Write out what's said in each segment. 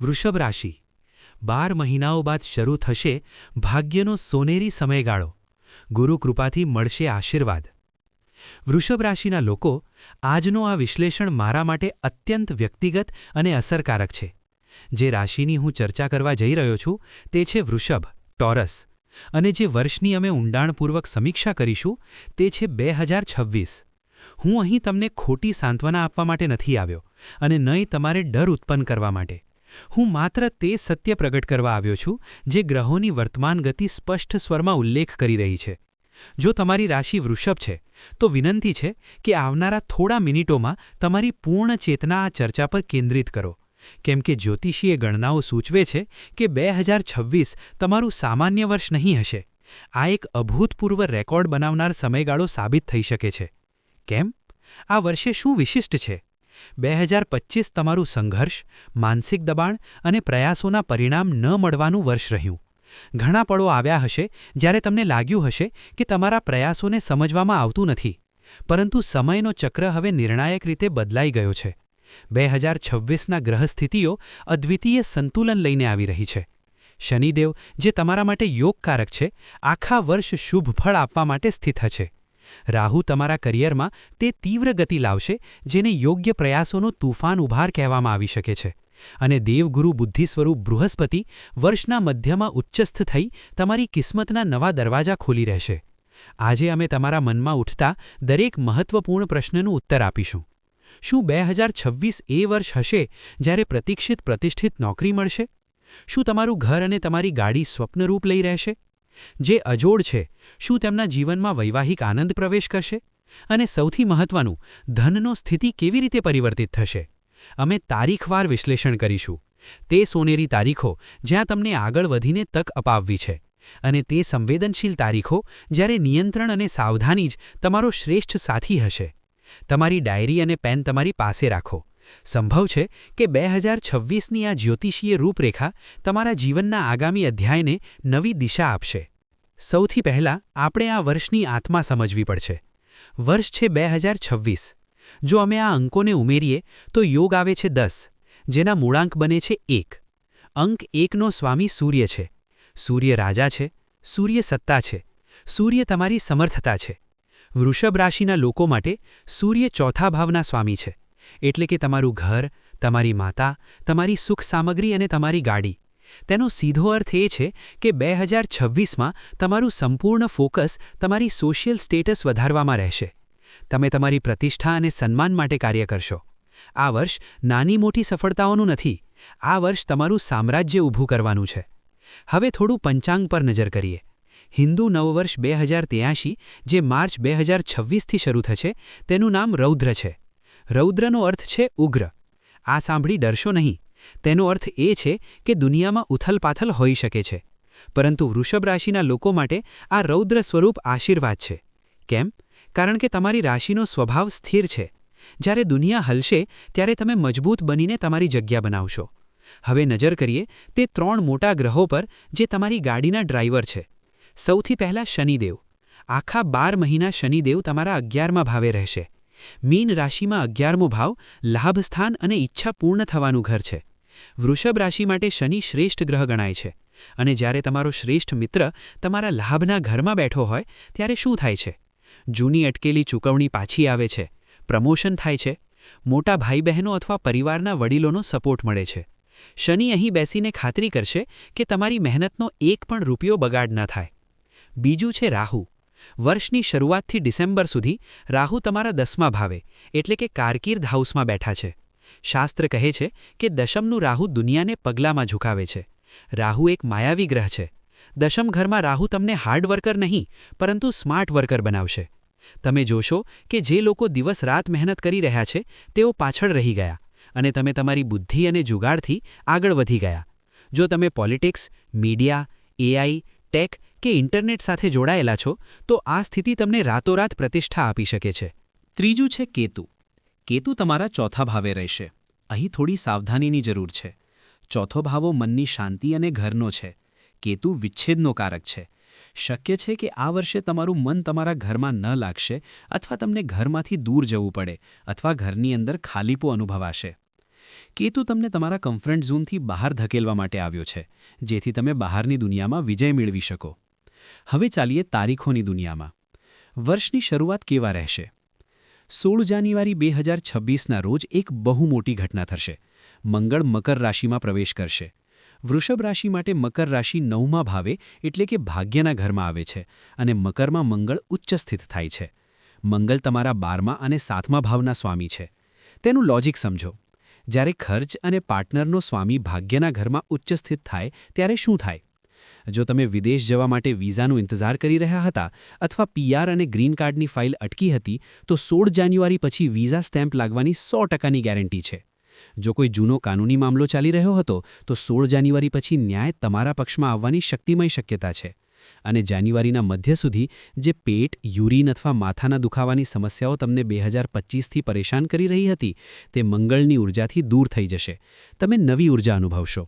વૃષભ રાશિ 12 મહિનાઓ બાદ શરૂ થશે ભાગ્યનો સોનેરી સમયગાળો. ગુરુ કૃપાથી મળશે આશીર્વાદ. વૃષભ રાશિના લોકો, આજનો આ વિશ્લેષણ મારા માટે અત્યંત વ્યક્તિગત અને અસરકારક છે. જે રાશિની હું ચર્ચા કરવા જઈ રહ્યો છું તે છે વૃષભ, ટોરસ. અને જે વર્ષની અમે ઊંડાણપૂર્વક સમીક્ષા કરીશું તે છે 2026. હું અહીં તમને ખોટી સાંત્વના આપવા માટે નથી આવ્યો અને નહીં તમારે ડર ઉત્પન્ન કરવા માટે. હું માત્ર તે સત્ય પ્રગટ કરવા આવ્યો છું જે ગ્રહોની વર્તમાન ગતિ સ્પષ્ટ સ્વરમાં ઉલ્લેખ કરી રહી છે. જો તમારી રાશિ વૃષભ છે તો વિનંતી છે કે આવનારા થોડા મિનિટોમાં તમારી પૂર્ણ ચેતના આ ચર્ચા પર કેન્દ્રિત કરો, કેમ કે જ્યોતિષીય ગણનાઓ સૂચવે છે કે 2026 તમારું સામાન્ય વર્ષ નહીં હશે. આ એક અભૂતપૂર્વ રેકોર્ડ બનાવનાર સમયગાળો સાબિત થઈ શકે છે. કેમ? આ વર્ષે શું વિશિષ્ટ છે? 2025 તમારું સંઘર્ષ, માનસિક દબાણ અને પ્રયાસોના પરિણામ ન મળવાનું વર્ષ રહ્યું. ઘણા પળો આવ્યા હશે જ્યારે તમને લાગ્યું હશે કે તમારા પ્રયાસોને સમજવામાં આવતું નથી, પરંતુ સમયનો ચક્ર હવે નિર્ણાયક રીતે બદલાઈ ગયો છે. 2026ના ગ્રહસ્થિતિઓ અદ્વિતીય સંતુલન લઈને આવી રહી છે. શનિદેવ, જે તમારા માટે યોગકારક છે, આખા વર્ષ શુભ ફળ આપવા માટે સ્થિત છે. રાહુ તમારા કરિયરમાં તે તીવ્ર ગતિ લાવશે જેને યોગ્ય પ્રયાસોનો તૂફાન ઉભાર કહેવામાં આવી શકે છે. અને દેવગુરુ બુદ્ધિ સ્વરૂપ બૃહસ્પતિ વર્ષના મધ્યમાં ઉચ્ચસ્થ થઈ તમારી કિસ્મતના નવા દરવાજા ખોલી રહેશે. આજે અમે તમારા મનમાં ઉઠતા દરેક મહત્વપૂર્ણ પ્રશ્નનું ઉત્તર આપીશું. શું 2026 એ વર્ષ હશે જ્યારે પ્રતીક્ષિત પ્રતિષ્ઠિત નોકરી મળશે? શું તમારું ઘર અને તમારી ગાડી સ્વપ્નરૂપ લઈ રહેશે? જે અજોડ છે, શું તેમના જીવનમાં વૈવાહિક આનંદ પ્રવેશ કરશે? અને સૌથી મહત્વનું, ધનનો સ્થિતિ કેવી રીતે પરિવર્તિત થશે? અમે તારીખવાર વિશ્લેષણ કરીશું. તે સોનેરી તારીખો જ્યાં તમને આગળ વધીને તક અપાવવી છે, અને તે સંવેદનશીલ તારીખો જ્યારે નિયંત્રણ અને સાવધાની જ તમારો શ્રેષ્ઠ સાથી હશે. તમારી ડાયરી અને પેન તમારી પાસે રાખો. સંભવ છે કે 2026ની આ જ્યોતિષીય રૂપરેખા તમારા જીવનના આગામી અધ્યાયને નવી દિશા આપશે. સૌથી પહેલાં આપણે આ વર્ષની આત્મા સમજવી પડશે. વર્ષ છે 2026. જો અમે આ અંકોને ઉમેરીએ તો યોગ આવે છે 10, જેના મૂળાંક બને છે 1. અંક 1નો સ્વામી સૂર્ય છે. સૂર્ય રાજા છે, સૂર્ય સત્તા છે, સૂર્ય તમારી સમર્થતા છે. વૃષભ રાશિના લોકો માટે સૂર્ય ચોથા ભાવના સ્વામી છે, એટલે કે તમારું ઘર, તમારી માતા, તમારી સુખ સામગ્રી અને તમારી ગાડી. તેનો સીધો અર્થ એ છે કે 2026માં તમારું સંપૂર્ણ ફોકસ તમારી સોશિયલ સ્ટેટસ વધારવામાં રહેશે. તમે તમારી પ્રતિષ્ઠા અને સન્માન માટે કાર્ય કરશો. આ વર્ષ નાની મોટી સફળતાઓનું નથી, આ વર્ષ તમારું સામ્રાજ્ય ઊભું કરવાનું છે. હવે થોડું પંચાંગ પર નજર કરીએ. હિન્દુ નવવર્ષ 2083, જે માર્ચ 2026થી શરૂ થશે, તેનું નામ રૌદ્ર છે. રૌદ્રનો અર્થ છે ઉગ્ર. આ સાંભળી ડરશો નહીં. તેનો અર્થ એ છે કે દુનિયામાં ઉથલપાથલ હોઈ શકે છે, પરંતુ વૃષભ રાશિના લોકો માટે આ રૌદ્ર સ્વરૂપ આશીર્વાદ છે. કેમ? કારણ કે તમારી રાશિનો સ્વભાવ સ્થિર છે. જ્યારે દુનિયા હલશે ત્યારે તમે મજબૂત બનીને તમારી જગ્યા બનાવશો. હવે નજર કરીએ તે 3 મોટા ગ્રહો પર જે તમારી ગાડીના ડ્રાઈવર છે. સૌથી પહેલાં શનિદેવ. આખા 12 મહિના શનિદેવ તમારા 11મા ભાવે રહેશે. મીન રાશિમાં 11મો ભાવ લાભસ્થાન અને ઈચ્છા પૂર્ણ થવાનું ઘર છે. વૃષભ રાશિ માટે શનિ શ્રેષ્ઠ ગ્રહ ગણાય છે, અને જ્યારે તમારો શ્રેષ્ઠ મિત્ર તમારા લાભના ઘરમાં બેઠો હોય ત્યારે શું થાય છે? જૂની અટકેલી ચૂકવણી પાછી આવે છે, પ્રમોશન થાય છે, મોટા ભાઈ બહેનો અથવા પરિવારના વડીલોનો સપોર્ટ મળે છે. શનિ અહીં બેસીને ખાતરી કરશે કે તમારી મહેનતનો એક પણ રૂપિયો બગાડ ન થાય. બીજું છે રાહુ. વર્ષની શરૂઆતથી ડિસેમ્બર સુધી રાહુ તમારા 10મા ભાવે એટલે કે કારકિર્દ હાઉસમાં બેઠા છે. શાસ્ત્ર કહે છે કે દશમનું રાહુ દુનિયાને પગલામાં ઝુકાવે છે. રાહુ એક માયાવી ગ્રહ છે. દશમ ઘરમાં રાહુ તમને હાર્ડ વર્કર નહીં પરંતુ સ્માર્ટ વર્કર બનાવશે. તમે જોશો કે જે લોકો દિવસ રાત મહેનત કરી રહ્યા છે તેઓ પાછળ રહી ગયા, અને તમે તમારી બુદ્ધિ અને જુગાડથી આગળ વધી ગયા. જો તમે પોલિટિક્સ, મીડિયા, એઆઈ, ટેક કે ઇન્ટરનેટ સાથે જોડાયેલા છો તો આ સ્થિતિ તમને રાતોરાત પ્રતિષ્ઠા આપી શકે છે. ત્રીજું છે કેતુ. કેતુ તમારા ચોથા ભાવે રહેશે. અહીં થોડી સાવધાનીની જરૂર છે. ચોથો ભાવો મનની શાંતિ અને ઘરનો છે. કેતુ વિચ્છેદનો કારક છે. શક્ય છે કે આ વર્ષે તમારું મન તમારા ઘરમાં ન લાગશે, અથવા તમને ઘરમાંથી દૂર જવું પડે, અથવા ઘરની અંદર ખાલીપો અનુભવાશે. કેતુ તમને તમારા કમ્ફર્ટ ઝોનથી બહાર ધકેલવા માટે આવ્યો છે, જેથી તમે બહારની દુનિયામાં વિજય મેળવી શકો. હવે ચાલીએ તારીખોની દુનિયામાં. વર્ષની શરૂઆત કેવા રહેશે? 16 જાન્યુઆરી 2026ના રોજ એક બહુ મોટી ઘટના થશે. મંગળ મકર રાશિમાં પ્રવેશ કરશે. વૃષભ રાશિ માટે મકર રાશિ 9મા ભાવે એટલે કે ભાગ્યના ઘરમાં આવે છે અને મકરમાં મંગળ ઉચ્ચ સ્થિત થાય છે. મંગળ તમારા 12મા અને 7મા ભાવના સ્વામી છે. તેનું લોજિક સમજો. જ્યારે ખર્ચ અને પાર્ટનરનો સ્વામી ભાગ્યના ઘરમાં ઉચ્ચ સ્થિત થાય ત્યારે શું થાય? જો તમે વિદેશ જવા માટે વિઝાનો ઇંતજાર કરી રહ્યા હતા અથવા પીઆર અને ગ્રીન કાર્ડની ફાઇલ અટકી હતી તો 16 જાન્યુઆરી પછી વિઝા સ્ટેમ્પ લાગવાની 100%ની ગેરંટી છે. જો કોઈ જૂનો કાનૂની મામલો ચાલી રહ્યો હતો તો 16 જાન્યુઆરી પછી ન્યાય તમારા પક્ષમાં આવવાની શક્તિમય શક્યતા છે. અને જાન્યુઆરીના મધ્ય સુધી જે પેટ, યુરિન અથવા માથાના દુખાવાની સમસ્યાઓ તમને 2025થી પરેશાન કરી રહી હતી તે મંગળની ઉર્જાથી દૂર થઈ જશે. તમે નવી ઉર્જા અનુભવશો.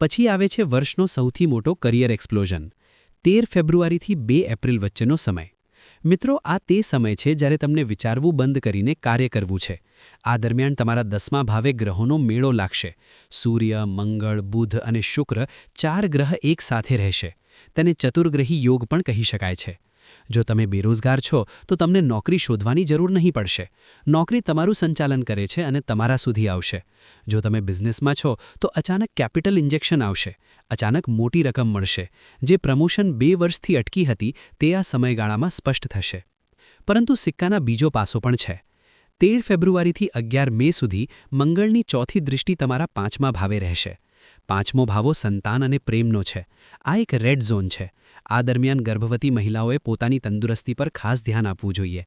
પછી આવે છે વર્ષનો સૌથી મોટો કરિયર એક્સપ્લોઝન. 13 ફેબ્રુઆરીથી 2 એપ્રિલ વચ્ચેનો સમય. મિત્રો, આ તે સમય છે જ્યારે તમને વિચારવું બંધ કરીને કાર્ય કરવું છે. આ દરમિયાન તમારા 10મા ભાવે ગ્રહોનો મેળો લાગશે. સૂર્ય, મંગળ, બુધ અને શુક્ર 4 ગ્રહ એક સાથે રહેશે. તેને ચતુર્ગ્રહી યોગ પણ કહી શકાય છે. જો તમે બેરોજગાર છો તો તમને નોકરી શોધવાની જરૂર નહીં પડશે. નોકરી તમારું સંચાલન કરે છે અને તમારા સુધી આવશે. જો તમે બિઝનેસમાં છો તો અચાનક કેપિટલ ઇન્જેક્શન આવશે. અચાનક મોટી રકમ મળશે. જે પ્રમોશન 2 વર્ષથી અટકી હતી તે આ સમયગાળામાં સ્પષ્ટ થશે. પરંતુ સિક્કાના બીજો પાસો પણ છે. 13 ફેબ્રુઆરીથી 11 મે સુધી મંગળની ચોથી દૃષ્ટિ તમારા 5મા ભાવે રહેશે. 5મો ભાવો સંતાન અને પ્રેમનો છે. આ એક રેડ ઝોન છે. આ દરમિયાન ગર્ભવતી મહિલાઓએ પોતાની તંદુરસ્તી પર ખાસ ધ્યાન આપવું જોઈએ.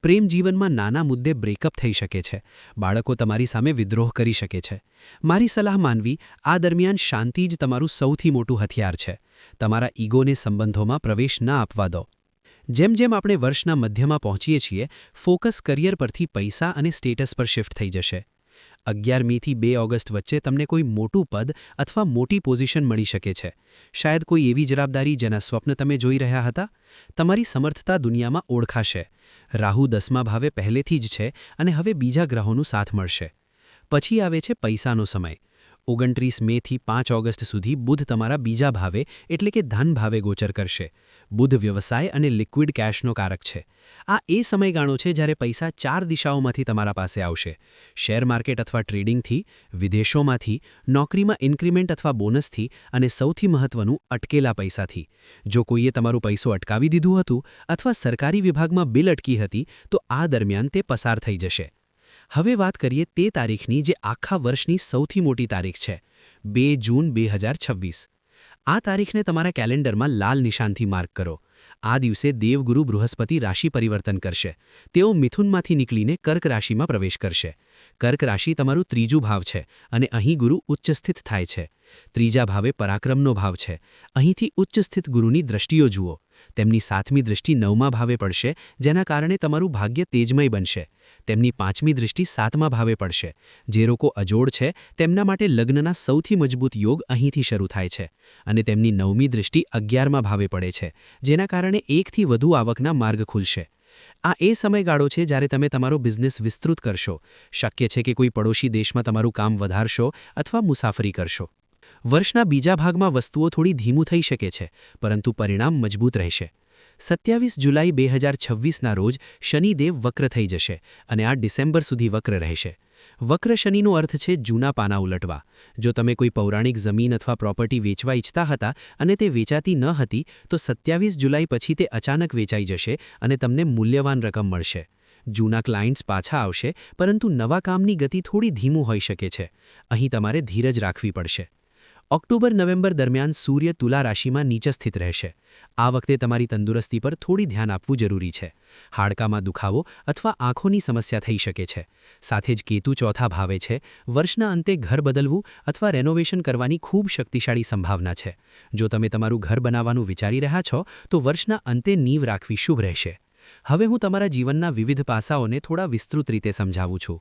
પ્રેમ જીવનમાં નાના મુદ્દે બ્રેકઅપ થઈ શકે છે. બાળકો તમારી સામે વિદ્રોહ કરી શકે છે. મારી સલાહ માનવી, આ દરમિયાન શાંતિ જ તમારું સૌથી મોટું હથિયાર છે. તમારા ઈગોને સંબંધોમાં પ્રવેશ ના આપવા દો. જેમ જેમ આપણે વર્ષના મધ્યમાં પહોંચીએ છીએ, ફોકસ કરિયર પરથી પૈસા અને સ્ટેટસ પર શિફ્ટ થઈ જશે. 11 મેથી 2 ઓગસ્ટ વચ્ચે તમને કોઈ મોટું પદ અથવા મોટી પોઝિશન મળી શકે છે. શાયદ કોઈ એવી જવાબદારી જેના સ્વપ્ન તમે જોઈ રહ્યા હતા. તમારી સમર્થતા દુનિયામાં ઓળખાશે. રાહુ 10મા ભાવે પહેલેથી જ છે અને હવે બીજા ગ્રહોનું સાથ મળશે. પછી આવે છે પૈસાનો સમય. 29 મેથી 5 ઓગસ્ટ સુધી બુધ તમારા બીજા ભાવે એટલે કે ધન ભાવે ગોચર કરશે. બુધ વ્યવસાય અને લિક્વિડ કેશનો કારક છે. આ એ સમયગાળો છે જ્યારે પૈસા 4 દિશાઓમાંથી તમારા પાસે આવશે. શેર માર્કેટ અથવા ટ્રેડિંગથી, વિદેશોમાંથી, નોકરીમાં ઇન્ક્રીમેન્ટ અથવા બોનસથી અને સૌથી મહત્વનું અટકેલા પૈસાથી. જો કોઈએ તમારું પૈસો અટકાવી દીધું હતું અથવા સરકારી વિભાગમાં બિલ અટકી હતી તો આ દરમિયાન તે પસાર થઈ જશે. હવે વાત કરીએ તે તારીખની જે આખા વર્ષની સૌથી મોટી તારીખ છે, 2 જૂન 2026. આ તારીખને તમારા કેલેન્ડરમાં લાલ નિશાનથી માર્ક કરો. આ દિવસે દેવગુરુ બૃહસ્પતિ રાશિ પરિવર્તન કરશે. તેઓ મિથુનમાંથી નીકળીને કર્ક રાશિમાં પ્રવેશ કરશે. કર્ક રાશિ તમારું 3જું ભાવ છે અને અહીં ગુરુ ઉચ્ચસ્થિત થાય છે. 3જા ભાવે પરાક્રમનો ભાવ છે. અહીંથી ઉચ્ચસ્થિત ગુરુની દ્રષ્ટિઓ જુઓ. તેમની 7મી દૃષ્ટિ 9મા ભાવે પડશે, જેના કારણે તમારું ભાગ્ય તેજમય બનશે. તેમની 5મી દૃષ્ટિ 7મા ભાવે પડશે. જે લોકો અજોડ છે તેમના માટે લગ્નના સૌથી મજબૂત યોગ અહીંથી શરૂ થાય છે. અને તેમની 9મી દૃષ્ટિ 11મા ભાવે પડે છે, જેના કારણે એકથી વધુ આવકના માર્ગ ખુલશે. આ એ સમયગાળો છે જ્યારે તમે તમારો બિઝનેસ વિસ્તૃત કરશો. શક્ય છે કે કોઈ પડોશી દેશમાં તમારું કામ વધારશો અથવા મુસાફરી કરશો. વર્ષના બીજા ભાગમાં વસ્તુઓ થોડી ધીમું થઈ શકે છે, પરંતુ પરિણામ મજબૂત રહેશે. 27 જુલાઈ 2026ના રોજ શનિદેવ વક્ર થઈ જશે અને આ ડિસેમ્બર સુધી વક્ર રહેશે. વક્ર શનિનો અર્થ છે જૂના પાના ઉલટવા. જો તમે કોઈ પૌરાણિક જમીન અથવા પ્રોપર્ટી વેચવા ઈચ્છતા હતા અને તે વેચાતી ન હતી તો 27 જુલાઈ પછી તે અચાનક વેચાઈ જશે અને તમને મૂલ્યવાન રકમ મળશે. જૂના ક્લાયન્ટ્સ પાછા આવશે, પરંતુ નવા કામની ગતિ થોડી ધીમું હોઈ શકે છે. અહીં તમારે ધીરજ રાખવી પડશે. ઓક્ટોબર-નવેમ્બર દરમિયાન સૂર્ય તુલા રાશિમાં નીચે સ્થિત રહેશે. આ વખતે તમારી તંદુરસ્તી પર થોડી ધ્યાન આપવું જરૂરી છે. હાડકામાં દુખાવો અથવા આંખોની સમસ્યા થઈ શકે છે. સાથે જ કેતુ 4થા ભાવે છે. વર્ષના અંતે ઘર બદલવું અથવા રેનોવેશન કરવાની ખૂબ શક્તિશાળી સંભાવના છે. જો તમે તમારું ઘર બનાવવાનું વિચારી રહ્યા છો તો વર્ષના અંતે નીંવ રાખવી શુભ રહેશે. હવે હું તમારા જીવનના વિવિધ પાસાઓને થોડા વિસ્તૃત રીતે સમજાવું છું.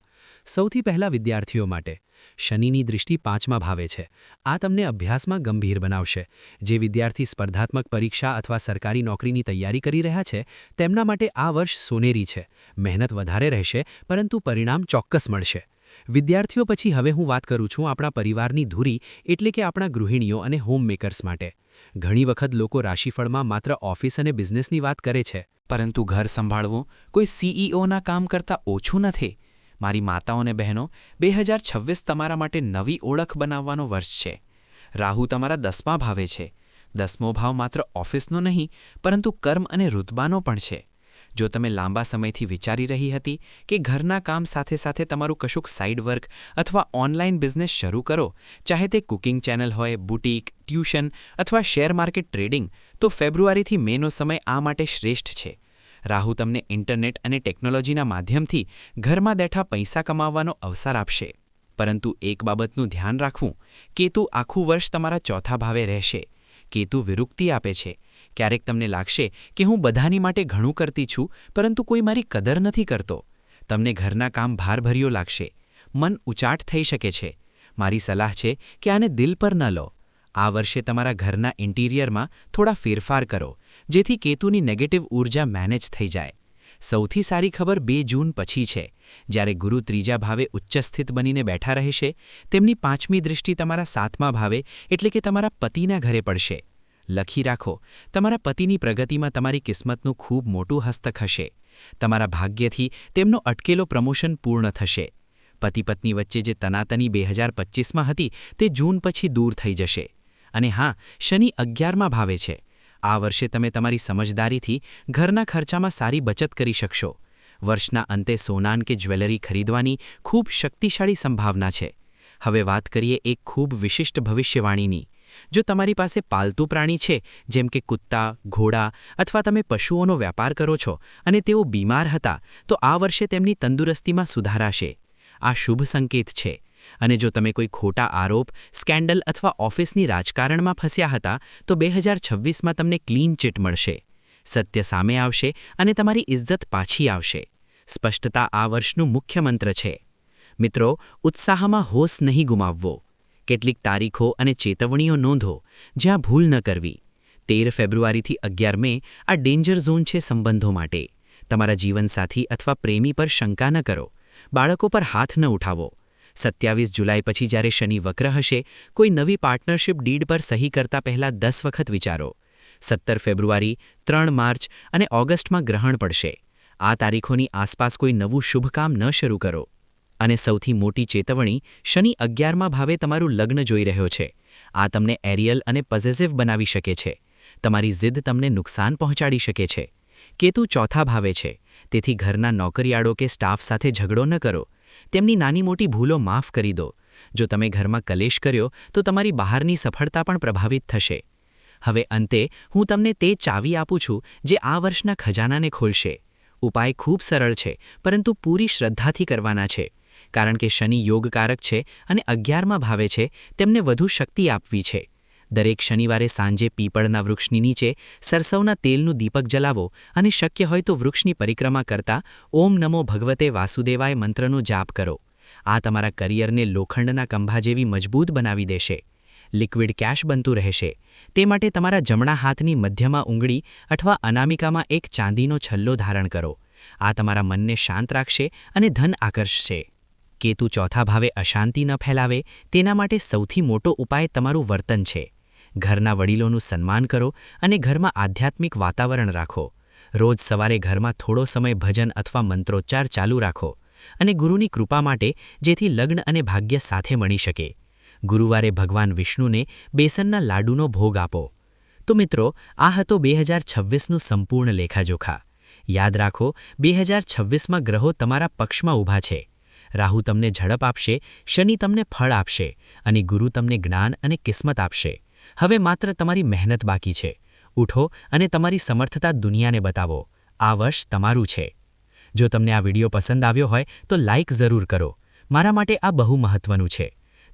સૌથી પહેલા વિદ્યાર્થીઓ માટે. શનિની દૃષ્ટિ 5મા ભાવે છે. આ તમને અભ્યાસમાં ગંભીર બનાવશે. જે વિદ્યાર્થી સ્પર્ધાત્મક પરીક્ષા અથવા સરકારી નોકરીની તૈયારી કરી રહ્યા છે તેમના માટે આ વર્ષ સોનેરી છે. મહેનત વધારે રહેશે, પરંતુ પરિણામ ચોક્કસ મળશે. વિદ્યાર્થીઓ પછી હવે હું વાત કરું છું આપણા પરિવારની ધુરી એટલે કે આપણા ગૃહિણીઓ અને હોમમેકર્સ માટે. ઘણી વખત લોકો રાશિફળમાં માત્ર ઓફિસ અને બિઝનેસની વાત કરે છે. પરંતુ ઘર સંભાળવું કોઈ સીઈઓના કામ કરતાં ઓછું નથી. મારી માતાઓ અને બહેનો, 2026 તમારા માટે નવી ઓળખ બનાવવાનો વર્ષ છે. રાહુ તમારા 10મા ભાવે છે. 10મો ભાવ માત્ર ઓફિસનો નહીં, પરંતુ કર્મ અને રુતબાનો પણ છે. જો તમે લાંબા સમયથી વિચારી રહી હતી કે ઘરના કામ સાથે સાથે તમારું કશુંક સાઇડ વર્ક અથવા ઓનલાઇન બિઝનેસ શરૂ કરો, ચાહે તે કુકિંગ ચેનલ હોય, બુટીક, ટ્યુશન અથવા શેર માર્કેટ ટ્રેડિંગ, તો ફેબ્રુઆરીથી મેનો સમય આ માટે શ્રેષ્ઠ છે. રાહુ તમને ઇન્ટરનેટ અને ટેકનોલોજીના માધ્યમથી ઘરમાં બેઠા પૈસા કમાવવાનો અવસર આપશે. પરંતુ એક બાબતનું ધ્યાન રાખવું, કેતુ આખું વર્ષ તમારા 4થા ભાવે રહેશે. કેતુ વિરુક્તિ આપે છે. ક્યારેક તમને લાગશે કે હું બધાની માટે ઘણું કરતી છું, પરંતુ કોઈ મારી કદર નથી કરતો. તમને ઘરના કામ ભારભર્યો લાગશે. મન ઉચાટ થઈ શકે છે. મારી સલાહ છે કે આને દિલ પર ન લો. આ વર્ષે તમારા ઘરના ઇન્ટિરિયરમાં થોડા ફેરફાર કરો, જેથી કેતુની નેગેટિવ ઊર્જા મેનેજ થઈ જાય. સૌથી સારી ખબર 2 જૂન પછી છે, જ્યારે ગુરુ 3જા ભાવે ઉચ્ચસ્થિત બનીને બેઠા રહેશે. તેમની 5મી દૃષ્ટિ તમારા 7મા ભાવે એટલે કે તમારા પતિના ઘરે પડશે. લખી રાખો, તમારા પતિની પ્રગતિમાં તમારી કિસ્મતનું ખૂબ મોટું હસ્તક હશે. તમારા ભાગ્યથી તેમનો અટકેલો પ્રમોશન પૂર્ણ થશે. પતિ પત્ની વચ્ચે જે તનાતની 2025માં હતી તે જૂન પછી દૂર થઈ જશે. અને હા, શનિ 11મા ભાવે છે. આ વર્ષે તમે તમારી સમજદારીથી ઘરના ખર્ચામાં સારી બચત કરી શકશો. વર્ષના અંતે સોનાન કે જ્વેલરી ખરીદવાની ખૂબ શક્તિશાળી સંભાવના છે. હવે વાત કરીએ એક ખૂબ વિશિષ્ટ ભવિષ્યવાણીની. જો તમારી પાસે પાલતુ પ્રાણી છે, જેમ કે કૂતરા, ઘોડા અથવા તમે પશુઓનો વ્યાપાર કરો છો અને તેઓ બીમાર હતા, તો આ વર્ષે તેમની તંદુરસ્તીમાં સુધારાશે. આ શુભ સંકેત છે. અને જો તમે કોઈ ખોટા આરોપ, સ્કેન્ડલ અથવા ઓફિસની રાજકારણમાં ફસ્યા હતા, તો 2026માં તમને ક્લીન ચિટ મળશે. સત્ય સામે આવશે અને તમારી ઇજ્જત પાછી આવશે. સ્પષ્ટતા આ વર્ષનું મુખ્ય મંત્ર છે. મિત્રો, ઉત્સાહમાં હોશ નહીં ગુમાવવો. કેટલીક તારીખો અને ચેતવણીઓ નોંધો, જ્યાં ભૂલ ન કરવી. 13 ફેબ્રુઆરીથી 11 મે આ ડેન્જર ઝોન છે સંબંધો માટે. તમારા જીવનસાથી અથવા પ્રેમી પર શંકા ન કરો. બાળકો પર હાથ ન ઉઠાવો. 27 જુલાઈ પછી જ્યારે શનિ વક્ર હશે, કોઈ નવી પાર્ટનરશિપ ડીડ પર સહી કરતા પહેલા 10 વખત વિચારો. 17 ફેબ્રુઆરી, 3 માર્ચ અને ઓગસ્ટમાં ગ્રહણ પડશે. આ તારીખોની આસપાસ કોઈ નવું શુભ કામ ન શરૂ કરો. અને સૌથી મોટી ચેતવણી, શનિ 11મા ભાવે તમારું લગ્ન જોઈ રહ્યો છે. આ તમને એરિયલ અને પોઝેસિવ બનાવી શકે છે. તમારી જિદ તમને નુકસાન પહોંચાડી શકે છે. કેતુ 4થા ભાવે છે, તેથી ઘરના નોકરિયાળો કે સ્ટાફ સાથે ઝઘડો ન કરો. તેમની નાની મોટી ભૂલો માફ કરી દો. જો તમે ઘરમાં કલેશ કર્યો, તો તમારી બહારની સફળતા પણ પ્રભાવિત થશે. હવે અંતે હું તમને તે ચાવી આપું છું જે આ વર્ષના ખજાનાને ખોલશે. ઉપાય ખૂબ સરળ છે, પરંતુ પૂરી શ્રદ્ધાથી કરવાના છે. કારણ કે શનિ યોગકારક છે અને 11મા ભાવે છે, તેમને વધુ શક્તિ આપવી છે. દરેક શનિવારે સાંજે પીપળના વૃક્ષની નીચે સરસવના તેલનું દીપક જલાવો અને શક્ય હોય તો વૃક્ષની પરિક્રમા કરતા ઓમ નમો ભગવતે વાસુદેવાય મંત્રનો જાપ કરો. આ તમારા કરિયરને લોખંડના કંભા જેવી મજબૂત બનાવી દેશે. લિક્વિડ કેશ બનતું રહેશે. તે માટે તમારા જમણા હાથની મધ્યમાં ઉંગળી અથવા અનામિકામાં એક ચાંદીનો છલ્લો ધારણ કરો. આ તમારા મનને શાંત રાખશે અને ધન આકર્ષશે. કેતુ 4થા ભાવે અશાંતિ ન ફેલાવે, તેના માટે સૌથી મોટો ઉપાય તમારું વર્તન છે. ઘરના વડીલોનું સન્માન કરો અને ઘરમાં આધ્યાત્મિક વાતાવરણ રાખો. રોજ સવારે ઘરમાં થોડો સમય ભજન અથવા મંત્રોચ્ચાર ચાલુ રાખો. અને ગુરુની કૃપા માટે, જેથી લગ્ન અને ભાગ્ય સાથે મળી શકે. ગુરુવારે ભગવાન વિષ્ણુને બેસનના લાડુનો ભોગ આપો. તો મિત્રો, આ હતો 2026નું સંપૂર્ણ લેખાજોખા. યાદ રાખો, 2026માં ગ્રહો તમારા પક્ષમાં ઊભા છે. રાહુ તમને ઝડપ આપશે, શનિ તમને ફળ આપશે અને ગુરુ તમને જ્ઞાન અને કિસ્મત આપશે. હવે માત્ર તમારી મહેનત બાકી છે. ઉઠો અને તમારી સમર્થતા દુનિયાને બતાવો. આ વર્ષ તમારું છે. જો તમને આ વિડિયો પસંદ આવ્યો હોય તો લાઇક જરૂર કરો. મારા માટે આ બહુ મહત્વનું છે.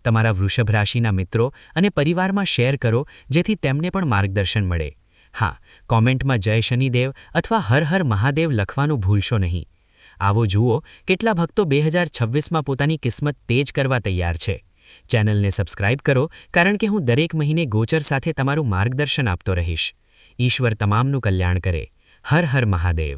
તમારા વૃષભ રાશિના મિત્રો અને પરિવારમાં શેર કરો, જેથી તેમને પણ માર્ગદર્શન મળે. હા, કોમેન્ટમાં જય શનિદેવ અથવા હર હર મહાદેવ લખવાનું ભૂલશો નહીં. આવો જુઓ કેટલા ભક્તો 2026માં પોતાની કિસ્મત તેજ કરવા તૈયાર છે. ચેનલને સબસ્ક્રાઇબ કરો, કારણ કે હું દરેક મહિને ગોચર સાથે તમારું માર્ગદર્શન આપતો રહીશ. ઈશ્વર તમામનું કલ્યાણ કરે. હર હર મહાદેવ.